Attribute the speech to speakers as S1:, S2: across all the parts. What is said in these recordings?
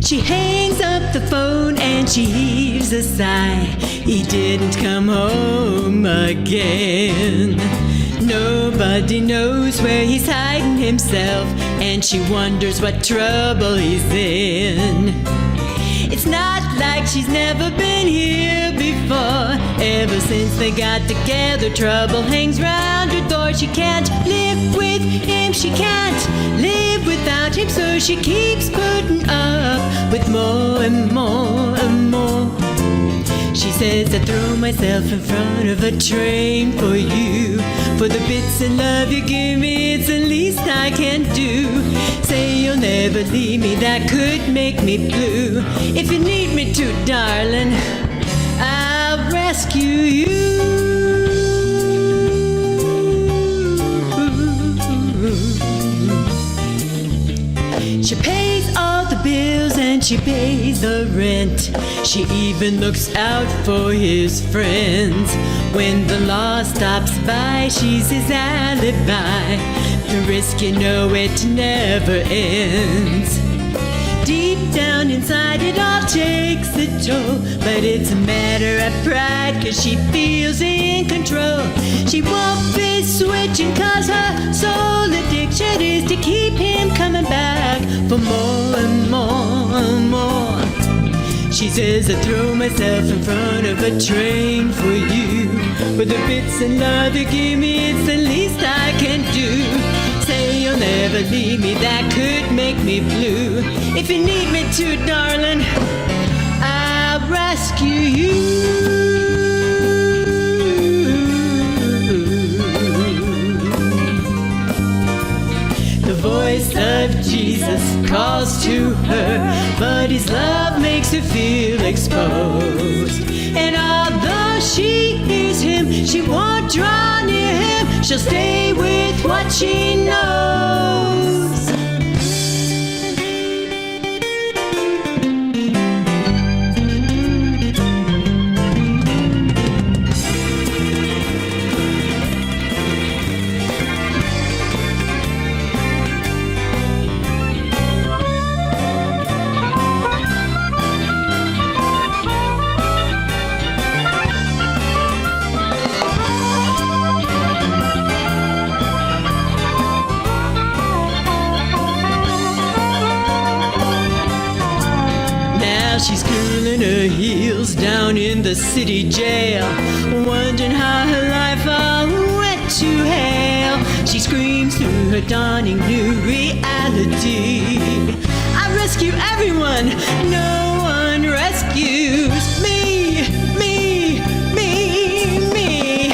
S1: She hangs up the phone and she heaves a sigh. He didn't come home again. Nobody knows where he's hiding himself, and she wonders what trouble he's in. It's not like she's never been here before. Ever since they got together, trouble hangs round her door. She can't live with him, she can't live without him, so she keeps putting up with more and more and more. She says, I throw myself in front of a train for you. For the bits of love you give me, it's the least I can do. Say you'll never leave me, that could make me blue. If you need me to, darling, I'll rescue you. She pays all the bills and she pays the rent. She even looks out for his friends. When the law stops by, she's his alibi. The risk, you know, it never ends. Deep down inside it all takes a toll, but it's a matter of pride, 'cause she feels in control. She won't be switching 'cause her sole addiction is to keep him coming back for more and more and more. She says, I throw myself in front of a train for you. For the bits of love you give me, it's the least I can do. Say you'll never leave me, that could make me blue. If you need me to, darling, I'll rescue you. The voice of Jesus calls to her, but his love makes her feel exposed. And although she hears him, she won't draw near him. She'll stay with what she knows. She's cooling her heels down in the city jail, wondering how her life all went to hell. She screams through her dawning new reality, I rescue everyone, no one rescues me, me, me, me.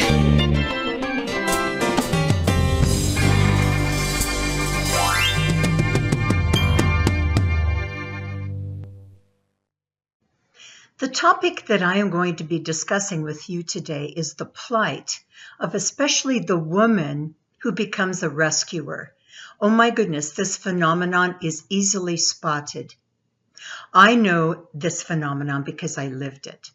S2: The topic that I am going to be discussing with you today is the plight of especially the woman who becomes a rescuer. Oh my goodness, this phenomenon is easily spotted. I know this phenomenon because I lived it.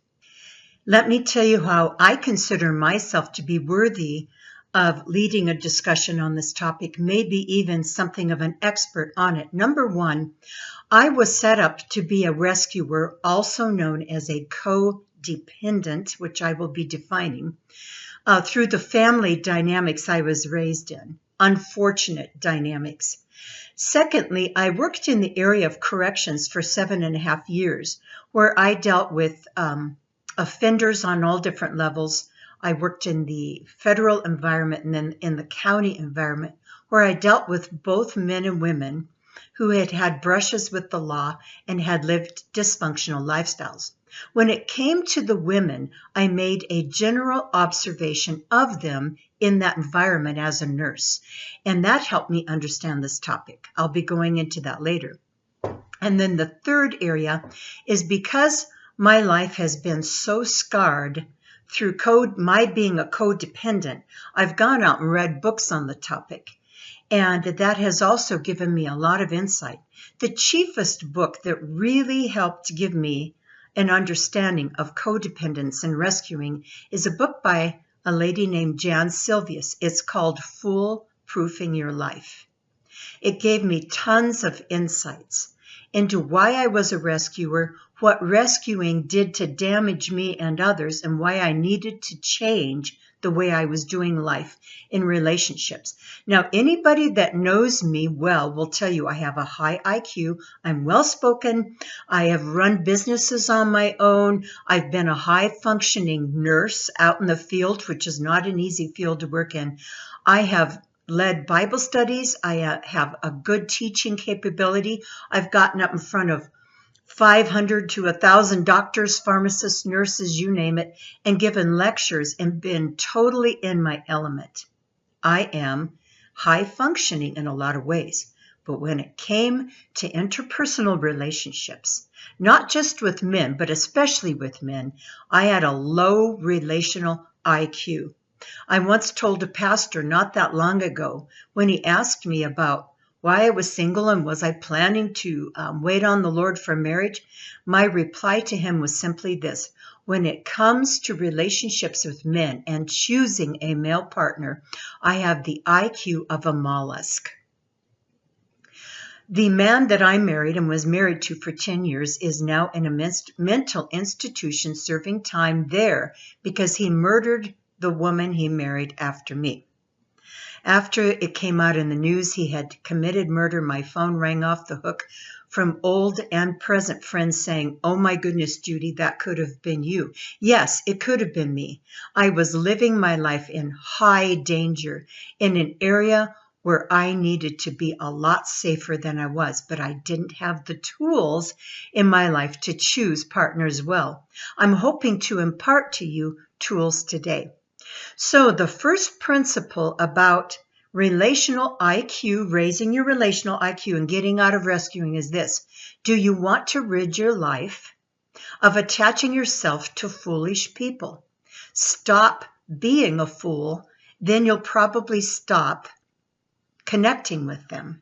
S2: Let me tell you how I consider myself to be worthy of leading a discussion on this topic, maybe even something of an expert on it. Number one, I was set up to be a rescuer, also known as a codependent, which I will be defining, through the family dynamics I was raised in, unfortunate dynamics. Secondly, I worked in the area of corrections for 7.5 years, where I dealt with offenders on all different levels. I worked in the federal environment and then in the county environment, where I dealt with both men and women who had had brushes with the law and had lived dysfunctional lifestyles. When it came to the women, I made a general observation of them in that environment as a nurse, and that helped me understand this topic. I'll be going into that later. And then the third area is because my life has been so scarred through my being a codependent, I've gone out and read books on the topic. And that has also given me a lot of insight. The chiefest book that really helped give me an understanding of codependence and rescuing is a book by a lady named Jan Silvius. It's called Foolproofing Your Life. It gave me tons of insights into why I was a rescuer, what rescuing did to damage me and others, and why I needed to change the way I was doing life in relationships. Now, anybody that knows me well will tell you I have a high IQ, I'm well-spoken, I have run businesses on my own, I've been a high-functioning nurse out in the field, which is not an easy field to work in. I have led Bible studies. I have a good teaching capability. I've gotten up in front of 500 to 1,000 doctors, pharmacists, nurses, you name it, and given lectures and been totally in my element. I am high functioning in a lot of ways. But when it came to interpersonal relationships, not just with men, but especially with men, I had a low relational IQ. I once told a pastor not that long ago when he asked me about why I was single and was I planning to wait on the Lord for marriage, my reply to him was simply this: when it comes to relationships with men and choosing a male partner, I have the IQ of a mollusk. The man that I married and was married to for 10 years is now in a mental institution serving time there because he murdered the woman he married after me. After it came out in the news he had committed murder, my phone rang off the hook from old and present friends saying, "Oh my goodness, Judy, that could have been you." Yes, it could have been me. I was living my life in high danger in an area where I needed to be a lot safer than I was, but I didn't have the tools in my life to choose partners well. I'm hoping to impart to you tools today. So the first principle about relational IQ, raising your relational IQ and getting out of rescuing is this: do you want to rid your life of attaching yourself to foolish people? Stop being a fool, then you'll probably stop connecting with them.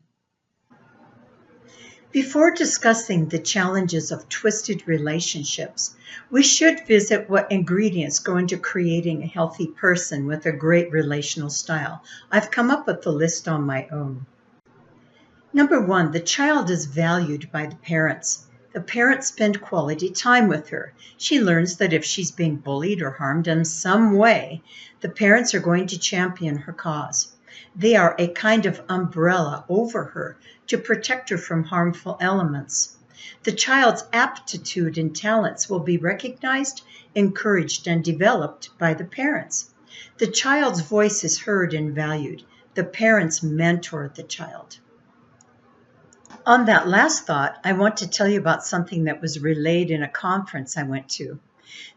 S2: Before discussing the challenges of twisted relationships, we should visit what ingredients go into creating a healthy person with a great relational style. I've come up with the list on my own. Number 1, the child is valued by the parents. The parents spend quality time with her. She learns that if she's being bullied or harmed in some way, the parents are going to champion her cause. They are a kind of umbrella over her to protect her from harmful elements. The child's aptitude and talents will be recognized, encouraged, and developed by the parents. The child's voice is heard and valued. The parents mentor the child. On that last thought, I want to tell you about something that was relayed in a conference I went to.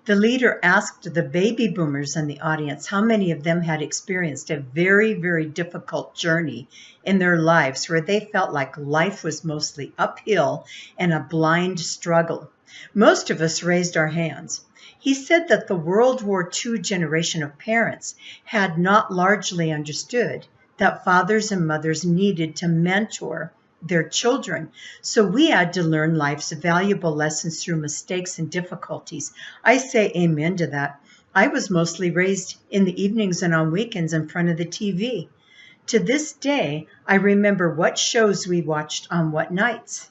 S2: The leader asked the baby boomers in the audience how many of them had experienced a very, very difficult journey in their lives where they felt like life was mostly uphill and a blind struggle. Most of us raised our hands. He said that the World War II generation of parents had not largely understood that fathers and mothers needed to mentor their children. So we had to learn life's valuable lessons through mistakes and difficulties. I say amen to that. I was mostly raised in the evenings and on weekends in front of the TV. To this day, I remember what shows we watched on what nights.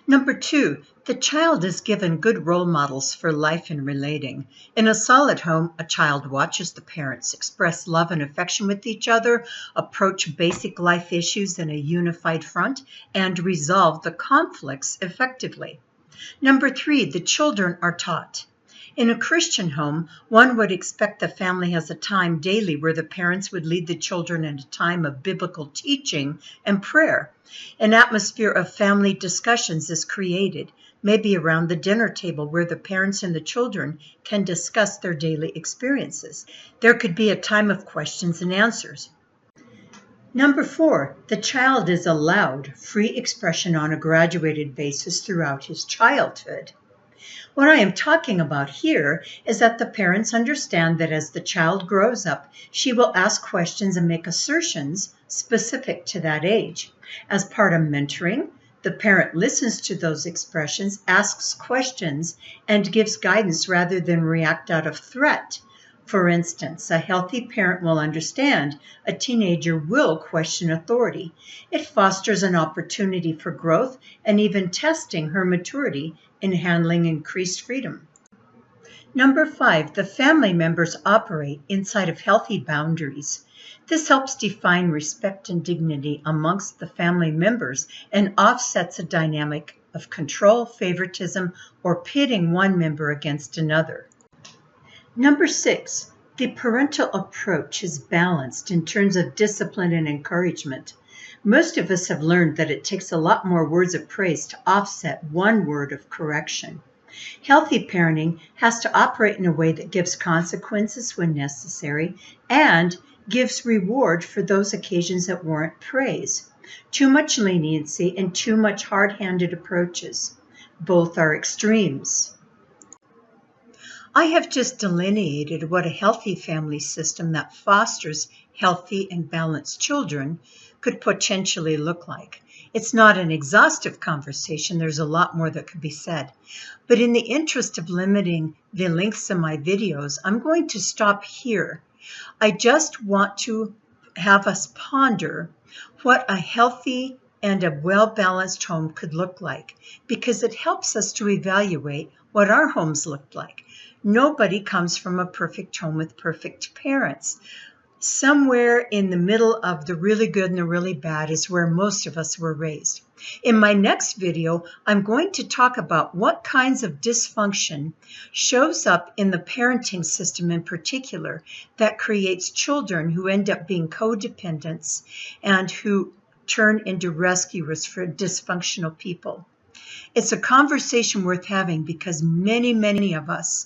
S2: Number 2, the child is given good role models for life and relating. In a solid home, a child watches the parents express love and affection with each other, approach basic life issues in a unified front, and resolve the conflicts effectively. Number 3, the children are taught. In a Christian home, one would expect the family has a time daily where the parents would lead the children in a time of biblical teaching and prayer. An atmosphere of family discussions is created, maybe around the dinner table where the parents and the children can discuss their daily experiences. There could be a time of questions and answers. Number 4, the child is allowed free expression on a graduated basis throughout his childhood. What I am talking about here is that the parents understand that as the child grows up, she will ask questions and make assertions specific to that age. As part of mentoring, the parent listens to those expressions, asks questions, and gives guidance rather than react out of threat. For instance, a healthy parent will understand a teenager will question authority. It fosters an opportunity for growth and even testing her maturity in handling increased freedom. Number 5, the family members operate inside of healthy boundaries. This helps define respect and dignity amongst the family members and offsets a dynamic of control, favoritism, or pitting one member against another. Number 6, the parental approach is balanced in terms of discipline and encouragement. Most of us have learned that it takes a lot more words of praise to offset one word of correction. Healthy parenting has to operate in a way that gives consequences when necessary and gives reward for those occasions that warrant praise. Too much leniency and too much hard-handed approaches. Both are extremes. I have just delineated what a healthy family system that fosters healthy and balanced children could potentially look like. It's not an exhaustive conversation. There's a lot more that could be said. But in the interest of limiting the lengths of my videos, I'm going to stop here. I just want to have us ponder what a healthy and a well-balanced home could look like, because it helps us to evaluate what our homes looked like. Nobody comes from a perfect home with perfect parents. Somewhere in the middle of the really good and the really bad is where most of us were raised. In my next video, I'm going to talk about what kinds of dysfunction shows up in the parenting system in particular that creates children who end up being codependents and who turn into rescuers for dysfunctional people. It's a conversation worth having because many of us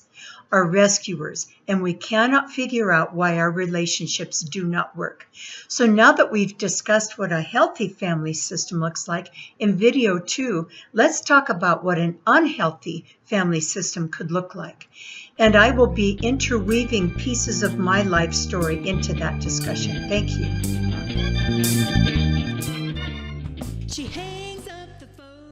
S2: are rescuers, and we cannot figure out why our relationships do not work. So now that we've discussed what a healthy family system looks like, in video 2, let's talk about what an unhealthy family system could look like. And I will be interweaving pieces of my life story into that discussion. Thank you.